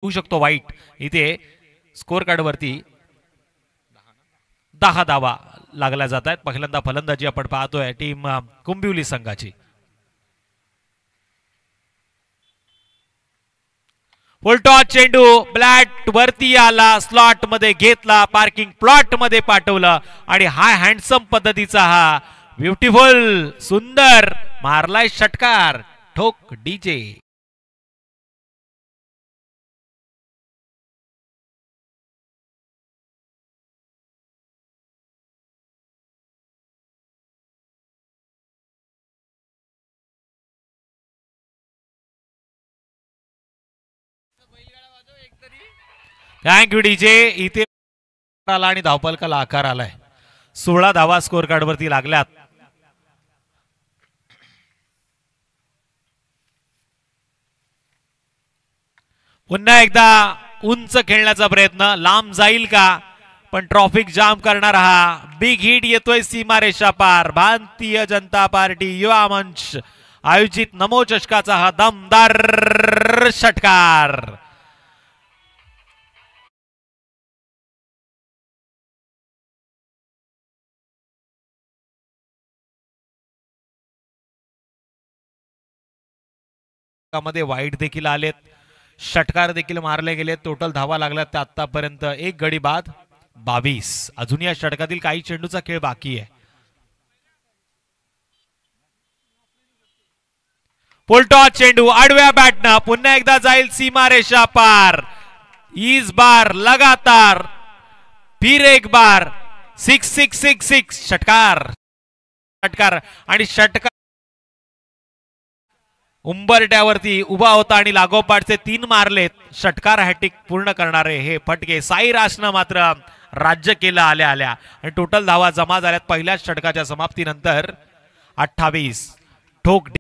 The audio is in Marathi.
होऊ शकतो वाईट। इथे स्कोर कार्ड वरती 10 धावा लागल्या जात आहेत। पहिल्यांदा फलंदाजी आपण पाहतोय टीम कुंभिवली संघाची। फुलटॉस चेंडू ब्लॅट वरती आला, स्लॉट मध्ये घेतला, पार्किंग प्लॉट मध्ये पाठवलं आणि हा हँडसम पद्धतीचा हा ब्युटिफुल सुंदर मारलाय षटकार। ठोक डीजे थँक्यू डीजे। इथे आला आणि धावपलकाला आकार आलाय। 16 धावा स्कोर कार्ड वरती लागल्यात। पुन्हा एकदा उंच खेळण्याचा प्रयत्न, लांब जाईल का, पण ट्रॉफिक जाम करणार हा बिग हिट येतोय सीमारेषा पार। भारतीय जनता पार्टी युवा मंच आयोजित नमो चषकाचा हा दमदार षटकार। मध्ये वाईट देखील आलेत, षटकार देखील मारले गेले। टोटल धावा लागल्यात त्या आतापर्यंत 1 गडी बाद 22। अजून या षटकातील काही चेंडूचा खेळ बाकी आहे। फुलटॉस चेंडू आडव्या बॅटनं पुन्हा एकदा जाईल सीमारेषा पार। इस बार लगातार फिर एक बार 6-6-6-6 षटकार आणि षटकार उंबरट्यावरती उभा होता आणि लागोपाठचे 3 मारलेत। षटकार हॅट्रिक पूर्ण करणारे हे फटके साई रासनं मात्र राज्य केलं आल्या आल्या आणि टोटल धावा जमा झाल्यात पहिल्याच षटकाच्या समाप्तीनंतर 28। ठोक